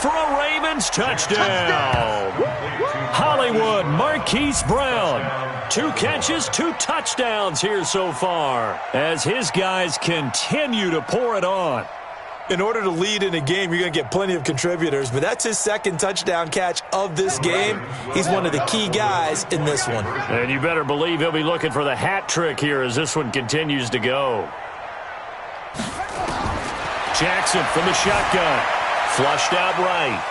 for a Ravens touchdown. Hollywood Marquise Brown. 2 catches, 2 touchdowns here so far as his guys continue to pour it on. In order to lead in a game, you're going to get plenty of contributors, but that's his 2nd touchdown catch of this game. He's one of the key guys in this one. And you better believe he'll be looking for the hat trick here as this one continues to go. Jackson from the shotgun. Flushed out right.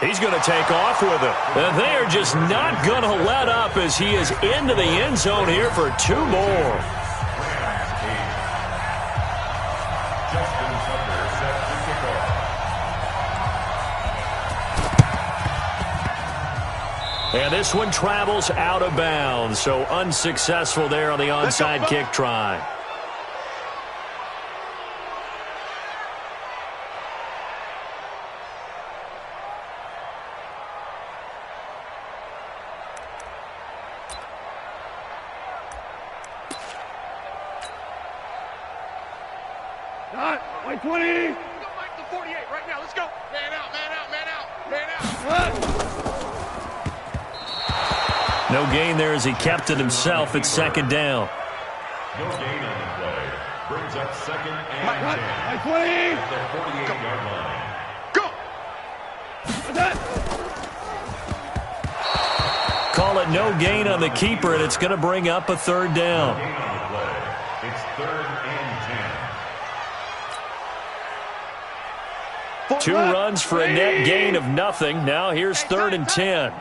He's going to take off with it. And they are just not going to let up as he is into the end zone here for 2 more. And this one travels out of bounds, so unsuccessful there on the onside kick try. White 20. Go Mike to 48 right now. Let's go. Man out, man out, man out, man out. No gain there as he kept it himself at 2nd down. No gain on the play. Brings up 2nd and 10. White 20. At the 48-yard line. Go. Call it no gain on the keeper, and it's going to bring up a 3rd down. No gain on the play. It's 3rd and 10. 2 runs for a net gain of nothing. Now here's 3rd and 10.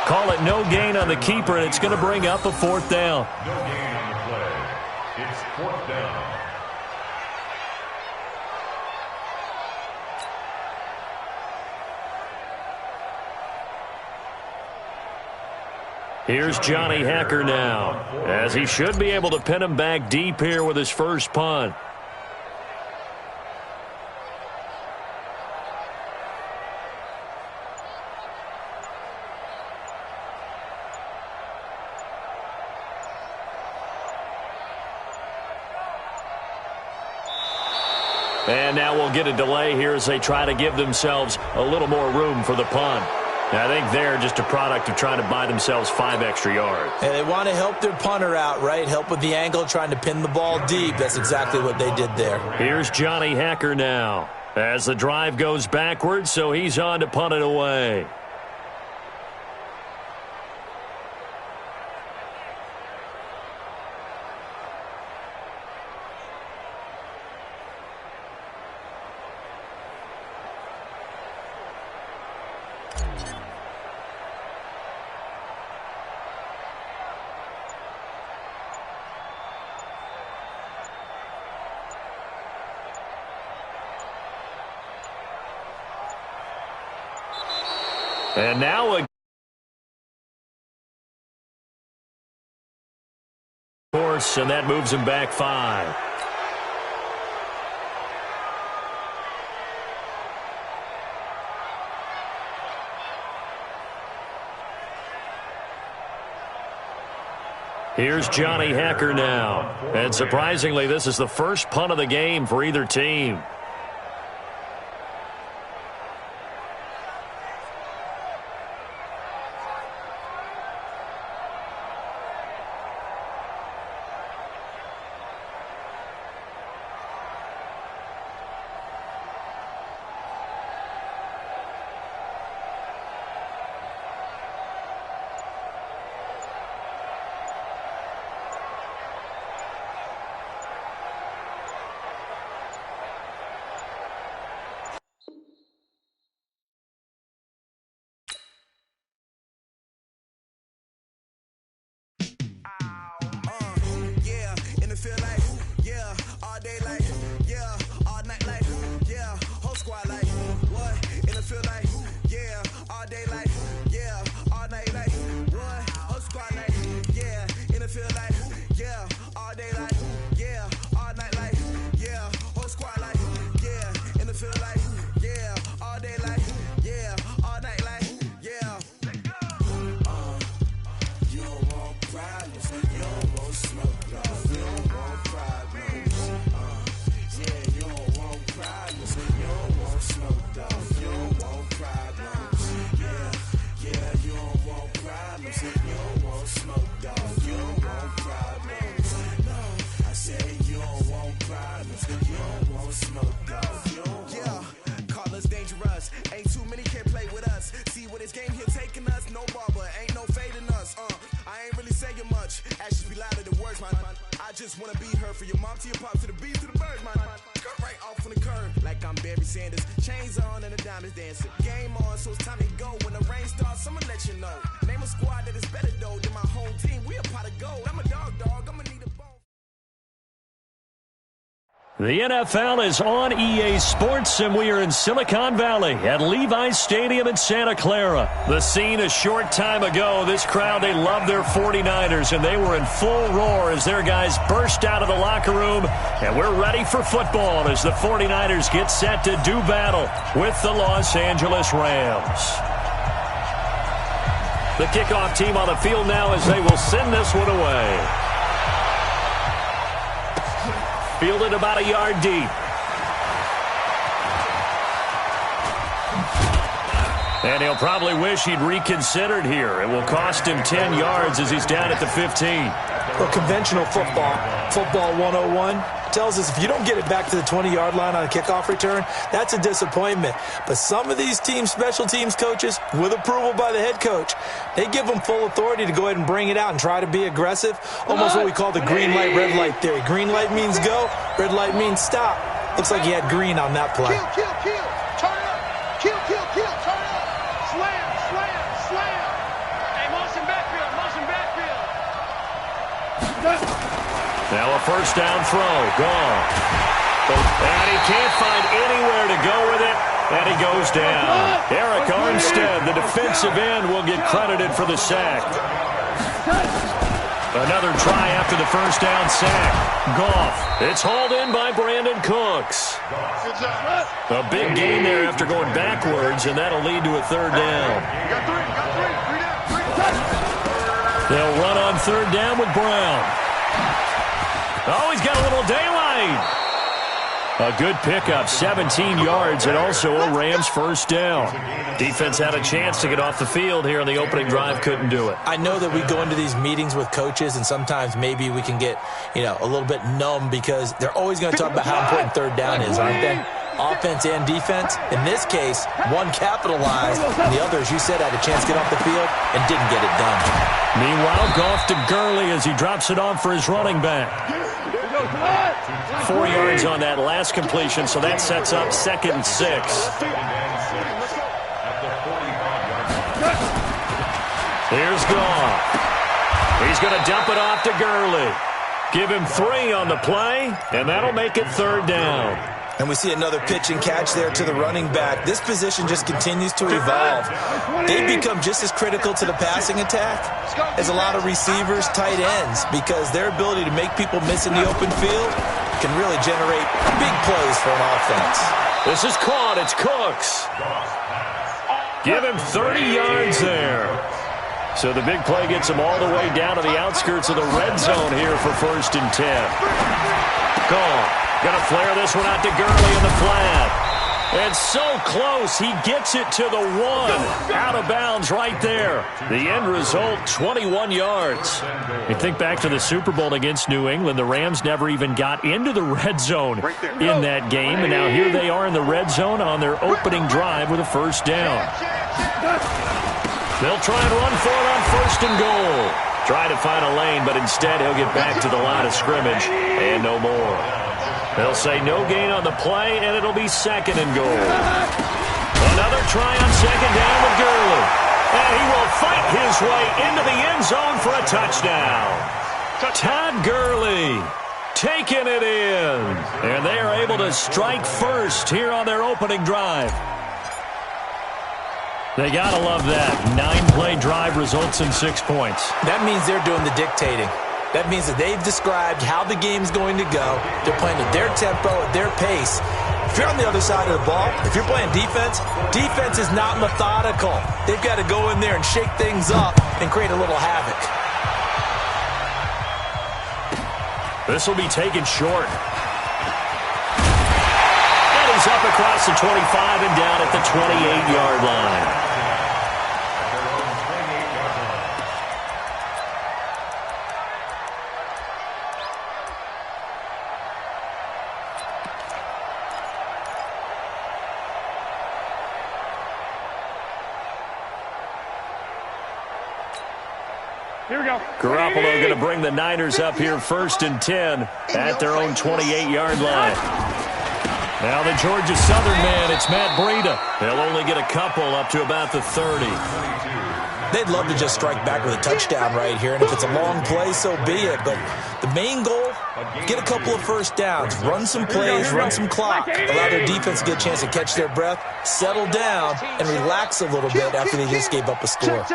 Call it no gain on the keeper, and it's going to bring up a 4th down. No gain on the play. It's 4th down. Here's Johnny Hacker now, as he should be able to pin him back deep here with his first punt. And now we'll get a delay here as they try to give themselves a little more room for the punt. I think they're just a product of trying to buy themselves 5 extra yards. And they want to help their punter out, right? Help with the angle, trying to pin the ball deep. That's exactly what they did there. Here's Johnny Hacker now as the drive goes backwards, so he's on to punt it away. And now a course, and that moves him back 5. Here's Johnny Hacker now. And surprisingly, this is the first punt of the game for either team. Yeah, call us dangerous. Ain't too many can play with us. See where this game here taking us. No barber, ain't no fading us. I ain't really saying much. Actions be louder than words, man. I just wanna be heard from your mom to your pop to the beat to the birds, man. Skirt right off on the curb, like I'm Barry Sanders. Chains on and the diamonds dancing. Game on, so it's time to go. When the rain starts, I'ma let you know. Name a squad that is better though than my home team. We a pot of gold. I'm a dog. I'ma need a bone. The NFL is on EA Sports, and we are in Silicon Valley at Levi's Stadium in Santa Clara. The scene a short time ago, this crowd, they love their 49ers, and they were in full roar as their guys burst out of the locker room, and we're ready for football as the 49ers get set to do battle with the Los Angeles Rams. The kickoff team on the field now as they will send this one away. Fielded about a yard deep. And he'll probably wish he'd reconsidered here. It will cost him 10 yards as he's down at the 15. Well, conventional football 101, tells us if you don't get it back to the 20-yard line on a kickoff return, that's a disappointment. But some of these special teams coaches, with approval by the head coach, they give them full authority to go ahead and bring it out and try to be aggressive. Almost what we call the green light, red light theory. Green light means go, red light means stop. Looks like he had green on that play. Kill. Turn it up. Kill. Turn it up. Slam. Hey, motion backfield. Now a first down throw. Gone. And he can't find anywhere to go with it. And he goes down. Eric Armstead, the defensive end, will get credited for the sack. Another try after the first down sack. Goff. It's hauled in by Brandon Cooks. A big gain there after going backwards, and that'll lead to a third down. Got three. They'll run on third down with Brown. Oh, he's got a little daylight. A good pickup, 17 yards, and also a Rams first down. Defense had a chance to get off the field here on the opening drive, couldn't do it. I know that we go into these meetings with coaches, and sometimes maybe we can get, a little bit numb because they're always going to talk about how important third down is, aren't they? Offense and defense. In this case, one capitalized, and the other, as you said, had a chance to get off the field and didn't get it done. Meanwhile, Goff to Gurley as he drops it off for his running back. 4 yards on that last completion, so that sets up 2nd and 6. Here's Goff. He's going to dump it off to Gurley. Give him 3 on the play, and that'll make it third down. And we see another pitch and catch there to the running back. This position just continues to evolve. They become just as critical to the passing attack as a lot of receivers, tight ends, because their ability to make people miss in the open field can really generate big plays for an offense. This is caught. It's Cooks. Give him 30 yards there. So the big play gets him all the way down to the outskirts of the red zone here for 1st and 10. Gone. Going to flare this one out to Gurley in the flat. And so close, he gets it to the 1. Out of bounds right there. The end result, 21 yards. You think back to the Super Bowl against New England, the Rams never even got into the red zone in that game. And now here they are in the red zone on their opening drive with a first down. They'll try and run for it on 1st and goal. Try to find a lane, but instead he'll get back to the line of scrimmage and no more. They'll say no gain on the play, and it'll be 2nd and goal. Another try on 2nd down with Gurley. And he will fight his way into the end zone for a touchdown. Todd Gurley taking it in. And they are able to strike first here on their opening drive. They got to love that. 9-play drive results in 6 points. That means they're doing the dictating. That means that they've described how the game's going to go. They're playing at their tempo, at their pace. If you're on the other side of the ball, if you're playing defense, defense is not methodical. They've got to go in there and shake things up and create a little havoc. This will be taken short. And he's up across the 25 and down at the 28-yard line. Here we go. Garoppolo going to bring the Niners up here 1st and 10 at their own 28-yard line. Now the Georgia Southern man, it's Matt Breida. He'll only get a couple up to about the 30. They'd love to just strike back with a touchdown right here, and if it's a long play, so be it. But the main goal, get a couple of first downs, run some plays, run some clock, allow their defense to get a chance to catch their breath, settle down, and relax a little bit after they just gave up a score.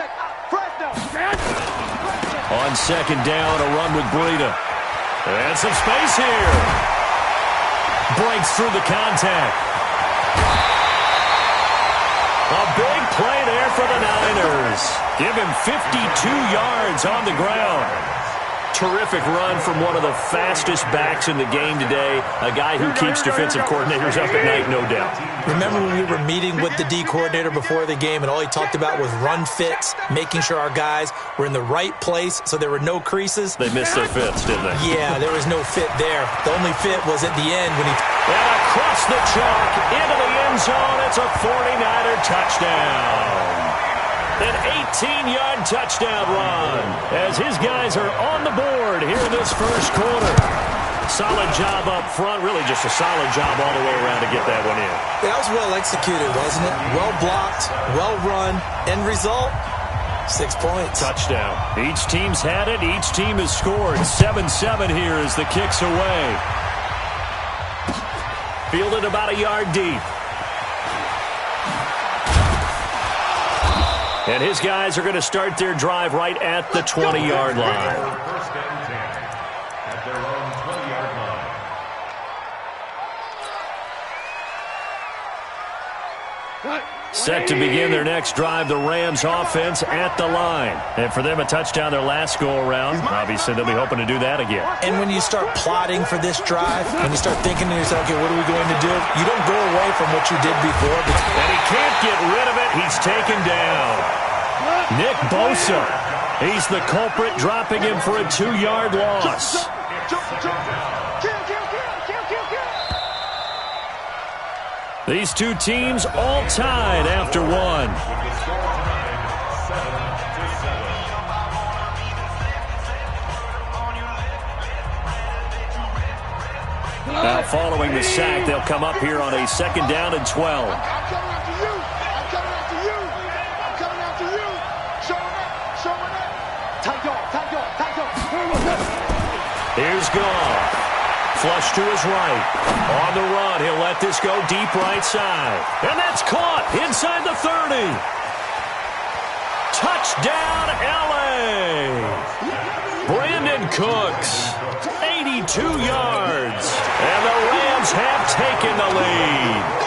On 2nd down, a run with Breida. And some space here. Breaks through the contact. A big play there for the Niners. Give him 52 yards on the ground. Terrific run from one of the fastest backs in the game today. A guy who keeps defensive coordinators up at night, no doubt. Remember when we were meeting with the D coordinator before the game and all he talked about was run fits, making sure our guys were in the right place so there were no creases? They missed their fits, didn't they? Yeah, there was no fit there. The only fit was at the end when he... And across the chalk, into the end zone, it's a 49er touchdown. An 18-yard touchdown run as his guys are on the board here in this first quarter. Solid job up front, really just a solid job all the way around to get that one in. That was well executed, wasn't it? Well blocked, well run. End result, 6 points. Touchdown. Each team's had it. Each team has scored. 7-7 here as the kick's away. Fielded about a yard deep. And his guys are going to start their drive right at the 20-yard line. First and 10 at their own 20-yard line. Set to begin their next drive, the Rams offense at the line. And for them, a touchdown their last go-around. Obviously, they'll be hoping to do that again. And when you start plotting for this drive, when you start thinking to yourself, okay, what are we going to do? You don't go away from what you did before. And he can't get rid of it. He's taken down. Nick Bosa. He's the culprit, dropping him for a 2-yard loss. These two teams all tied after one. Now following the sack, they'll come up here on a 2nd down and 12. Here's Goff. Flush to his right. On the run, he'll let this go deep right side. And that's caught inside the 30. Touchdown, L.A. Brandon Cooks, 82 yards. And the Rams have taken the lead.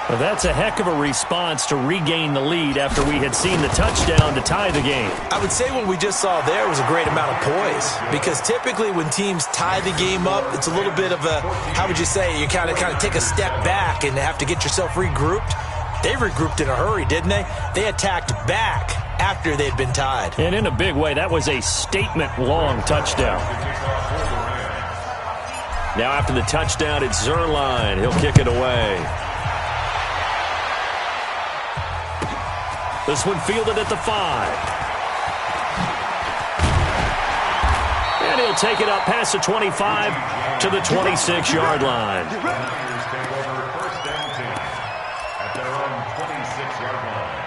Well, that's a heck of a response to regain the lead after we had seen the touchdown to tie the game. I would say what we just saw there was a great amount of poise, because typically when teams tie the game up, it's a little bit of a, how would you say, you kind of take a step back and have to get yourself regrouped. They regrouped in a hurry, didn't they? They attacked back after they'd been tied. And in a big way, that was a statement-long touchdown. Now after the touchdown, it's Zerline. He'll kick it away. This one fielded at the 5. And he'll take it up past the 25 to the 26-yard line. Niners take over 1st and 10 at their own 26-yard line.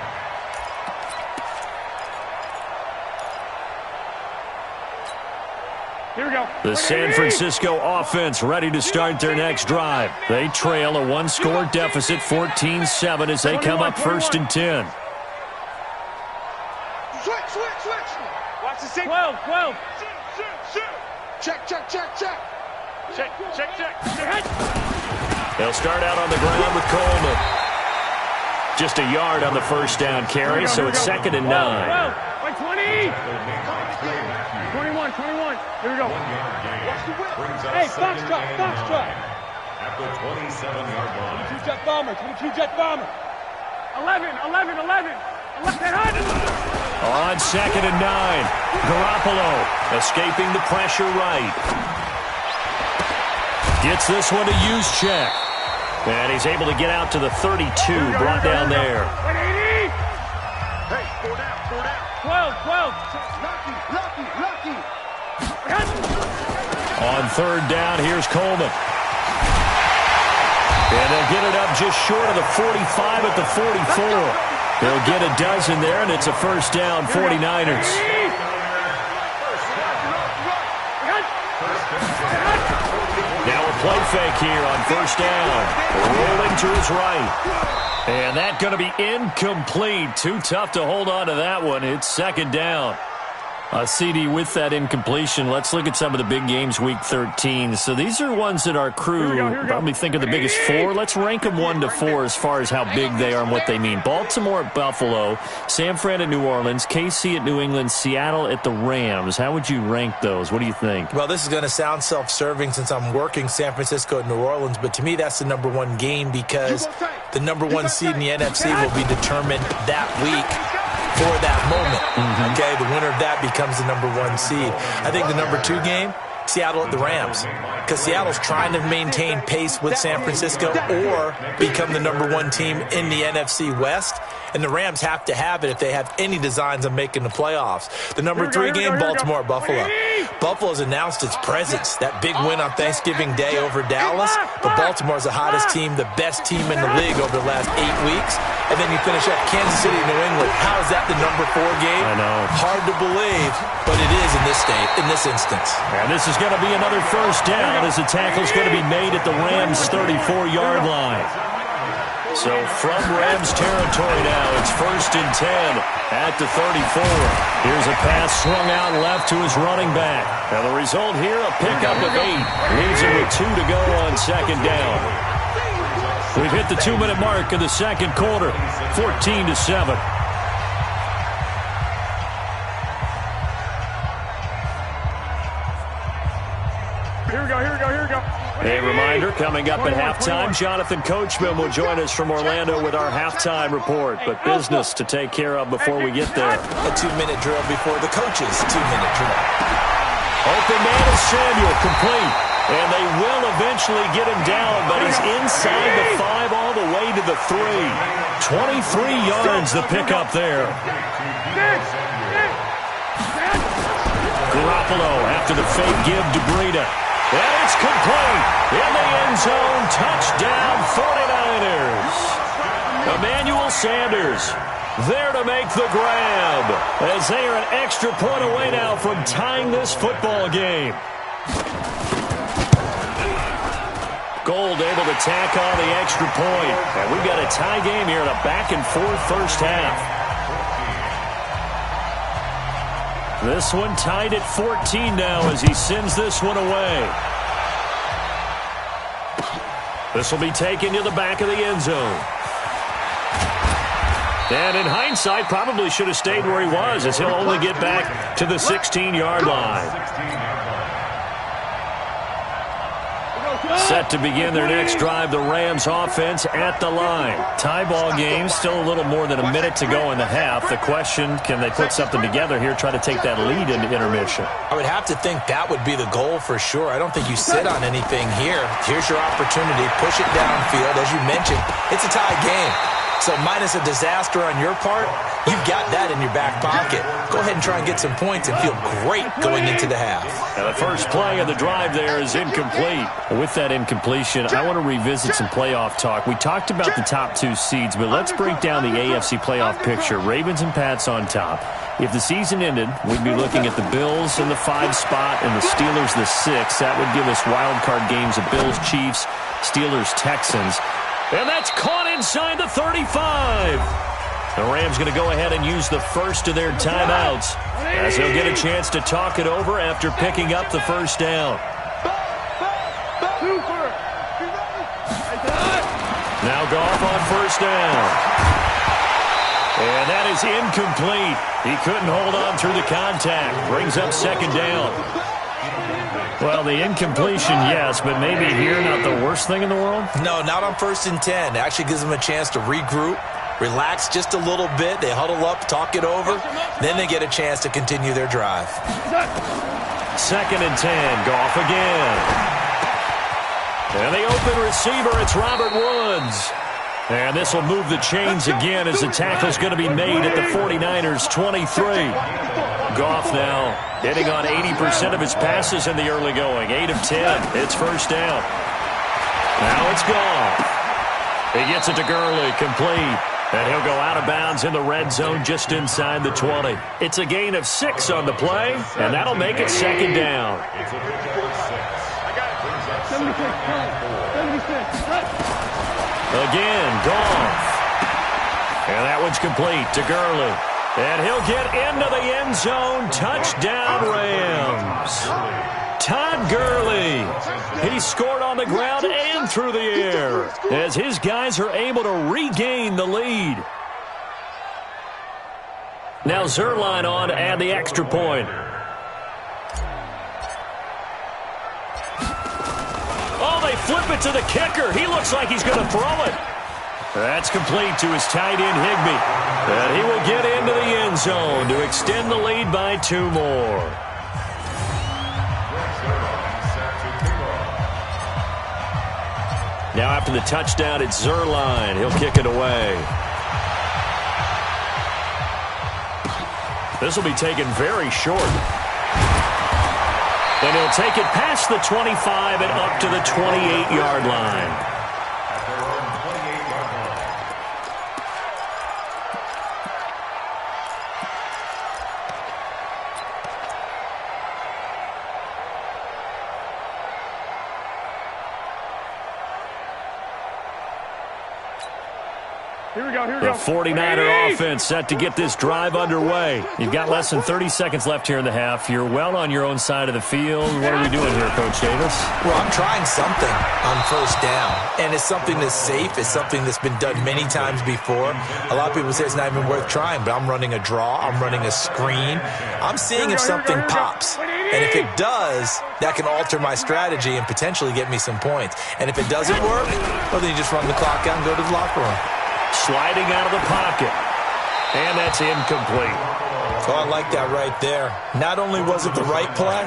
Here we go. The San Francisco offense ready to start their next drive. They trail a 1-score deficit, 14-7, as they come up 1st and 10. Switch. Watch the 6. 12. Check. They'll start out on the ground with Coleman. Just a yard on the 1st down carry, so it's 2nd and 9. 20. 21. Here we go. Hey, Foxtrot. At the 27-yard line. 22-jet bomber. 11. On 2nd and 9, Garoppolo escaping the pressure right. Gets this one to Juszczyk. And he's able to get out to the 32, brought down there. Hey, 4 down. 12. Lucky. On third down, here's Coleman. And they'll get it up just short of the 45 at the 44. They'll get a dozen there, and it's a first down, 49ers. Now a play fake here on first down. Rolling to his right. And that's going to be incomplete. Too tough to hold on to that one. It's second down. A CD with that incompletion. Let's look at some of the big games week 13. So these are ones that our crew probably think are the biggest four. Let's rank them 1 to 4 as far as how big they are and what they mean. Baltimore at Buffalo, San Fran at New Orleans, KC at New England, Seattle at the Rams. How would you rank those? What do you think? Well, this is going to sound self-serving since I'm working San Francisco at New Orleans, but to me that's the number one game because the number one seed in the NFC will be determined that week. For that moment, okay? The winner of that becomes the number one seed. I think the number 2 game, Seattle at the Rams, because Seattle's trying to maintain pace with San Francisco or become the number 1 team in the NFC West, and the Rams have to have it if they have any designs of making the playoffs. The number 3 game, Baltimore at Buffalo. Buffalo's announced its presence, that big win on Thanksgiving Day over Dallas, but Baltimore's the hottest team, the best team in the league over the last 8 weeks. And then you finish up Kansas City, New England. How is that the number 4 game? I know. Hard to believe, but it is in this instance. And this is going to be another first down as the tackle's going to be made at the Rams' 34-yard line. So from Rams territory now, it's 1st and 10 at the 34. Here's a pass swung out left to his running back. Now the result here, a pickup of 8. Leaves him with 2 to go on second down. We've hit the 2-minute mark of the second quarter, 14-7. Here we go. A reminder, coming up at halftime, Jonathan Coachman will join us from Orlando with our halftime report. But business to take care of before we get there. A 2-minute drill before the coach's 2-minute drill. Open man is Samuel, complete. And they will eventually get him down, but he's inside the 5 all the way to the 3. 23 yards the pickup there. Garoppolo after the fake give to Breida. And it's complete. In the end zone, touchdown 49ers. Emmanuel Sanders there to make the grab as they are an extra point away now from tying this football game. Gold able to tack on the extra point. And we've got a tie game here in a back-and-forth first half. This one tied at 14 now as he sends this one away. This will be taken to the back of the end zone. And in hindsight, probably should have stayed where he was as he'll only get back to the 16-yard line. Set to begin their next drive, the Rams offense at the line. Tie ball game, still a little more than a minute to go in the half. The question, can they put something together here, try to take that lead into intermission? I would have to think that would be the goal for sure. I don't think you sit on anything here. Here's your opportunity. Push it downfield. As you mentioned, it's a tie game. So minus a disaster on your part, you've got that in your back pocket. Go ahead and try and get some points and feel great going into the half. And the first play of the drive there is incomplete. With that incompletion, I want to revisit some playoff talk. We talked about the top 2 seeds, but let's break down the AFC playoff picture. Ravens and Pats on top. If the season ended, we'd be looking at the Bills in the 5 spot and the Steelers the 6. That would give us wild card games of Bills, Chiefs, Steelers, Texans. And that's caught inside the 35. The Rams going to go ahead and use the first of their timeouts as they'll get a chance to talk it over after picking up the first down. Now Goff on first down. And that is incomplete. He couldn't hold on through the contact. Brings up second down. Well, the incompletion, yes, but maybe here not the worst thing in the world? No, not on 1st and 10. It actually gives them a chance to regroup, relax just a little bit. They huddle up, talk it over. Then they get a chance to continue their drive. 2nd and 10, Goff again. And the open receiver, it's Robert Woods. And this will move the chains again as the tackle's going to be made at the 49ers' 23. Goff now hitting on 80% of his passes in the early going. 8 of 10. It's first down. Now it's Goff. He gets it to Gurley, complete. And he'll go out of bounds in the red zone just inside the 20. It's a gain of 6 on the play, and that'll make it second down. Again, Goff. And that one's complete to Gurley. And he'll get into the end zone. Touchdown, Rams. Todd Gurley. He scored on the ground and through the air as his guys are able to regain the lead. Now Zerline on to add the extra point. Oh, they flip it to the kicker. He looks like he's going to throw it. That's complete to his tight end, Higbee. And he will get into the end zone to extend the lead by 2 more. Now after the touchdown, it's Zerline. He'll kick it away. This will be taken very short. And he'll take it past the 25 and up to the 28-yard line. The 49er offense set to get this drive underway. You've got less than 30 seconds left here in the half. You're well on your own side of the field. What are we doing here, Coach Davis? Well, I'm trying something on first down, and it's something that's safe. It's something that's been done many times before. A lot of people say it's not even worth trying, but I'm running a draw. I'm running a screen. I'm seeing if something pops. And if it does, that can alter my strategy and potentially get me some points. And if it doesn't work, well, then you just run the clock out and go to the locker room. Sliding out of the pocket. And that's incomplete. Oh, I like that right there. Not only was it the right play,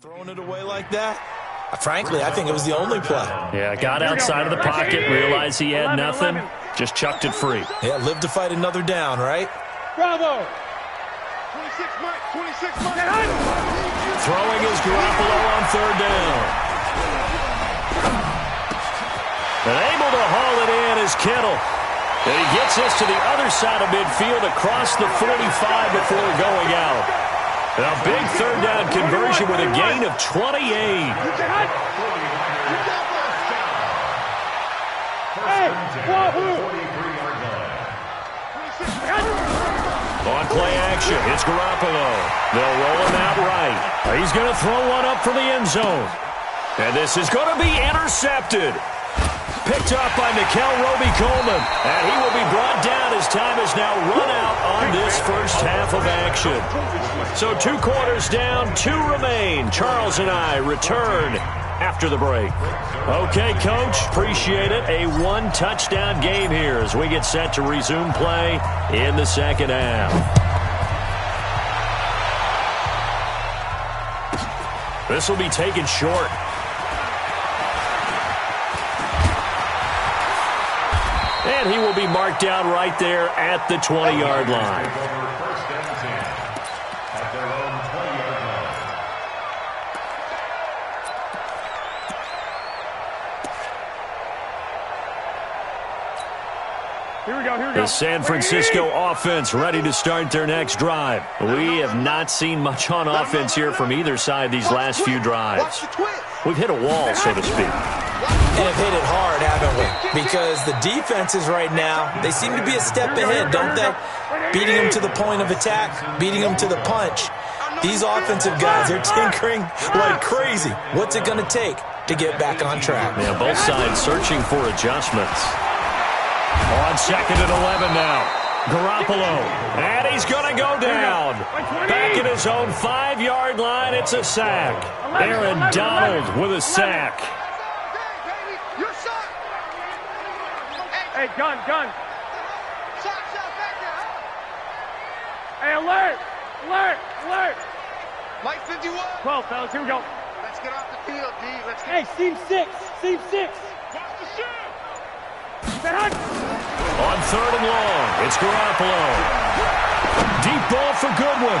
throwing it away like that, frankly, I think it was the only play. Yeah, got outside of the pocket, realized he had nothing, just chucked it free. Yeah, live to fight another down, right? Bravo. 26 Mike. Throwing is Garoppolo on third down. And able to haul it in is Kittle. And he gets this to the other side of midfield across the 45 before going out. And a big third down conversion with a gain of 28. On play action, it's Garoppolo. They'll roll him out right. He's going to throw one up for the end zone. And this is going to be intercepted. Picked up by Nickel Roby-Coleman. And he will be brought down as time has now run out on this first half of action. So 2 quarters down, 2 remain. Charles and I return after the break. Okay, Coach, appreciate it. A 1-touchdown game here as we get set to resume play in the second half. This will be taken short. And he will be marked down right there at the 20-yard line. The San Francisco offense ready to start their next drive. We have not seen much on offense here from either side these last few drives. We've hit a wall, so to speak. And have hit it hard, haven't we? Because the defenses right now, they seem to be a step ahead, don't they? Beating them to the point of attack, beating them to the punch. These offensive guys, they're tinkering like crazy. What's it going to take to get back on track? Yeah, both sides searching for adjustments. On second and 11 now. Garoppolo. And he's going to go down. Back at his own 5-yard line, it's a sack. Aaron Donald with a sack. Hey, gun. Hey, alert! Alert! Alert! Light 51. 12, fellas, here we go. Let's get off the field, D. Let's get... Hey, seam 6. Seam 6. Watch the shoot. On 3rd and long, it's Garoppolo. Deep ball for Goodwin.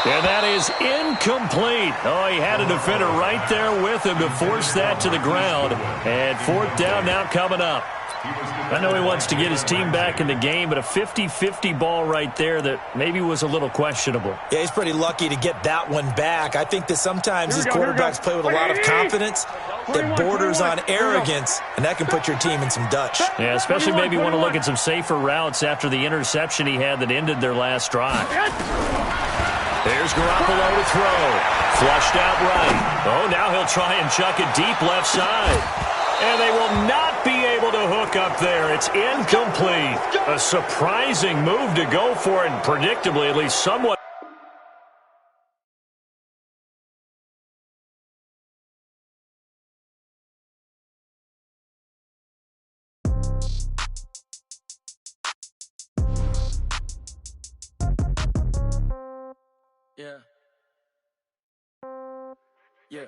And that is incomplete. Oh, he had a defender right there with him to force that to the ground. And 4th down now coming up. I know he wants to get his team back in the game, but a 50-50 ball right there that maybe was a little questionable. Yeah, he's pretty lucky to get that one back. I think that sometimes these quarterbacks play with a lot of confidence that borders on arrogance, and that can put your team in some Dutch. Yeah, especially maybe want to look at some safer routes after the interception he had that ended their last drive. There's Garoppolo to throw. Flushed out right. Oh, now he'll try and chuck it deep left side. And they will not be able to hook up there. It's incomplete. A surprising move to go for it, and predictably, at least somewhat. Yeah. Yeah.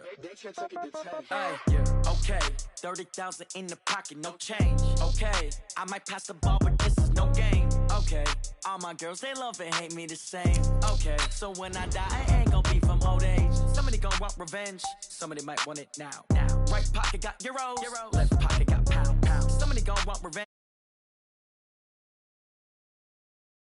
Hey, yeah. Okay. 30,000 in the pocket, no change. Okay. I might pass the ball, but this is no game. Okay. All my girls, they love and hate me the same. Okay. So when I die, I ain't gonna be from old age. Somebody gonna want revenge. Somebody might want it now. Right pocket got euros. Left pocket got pound. Somebody gonna want revenge.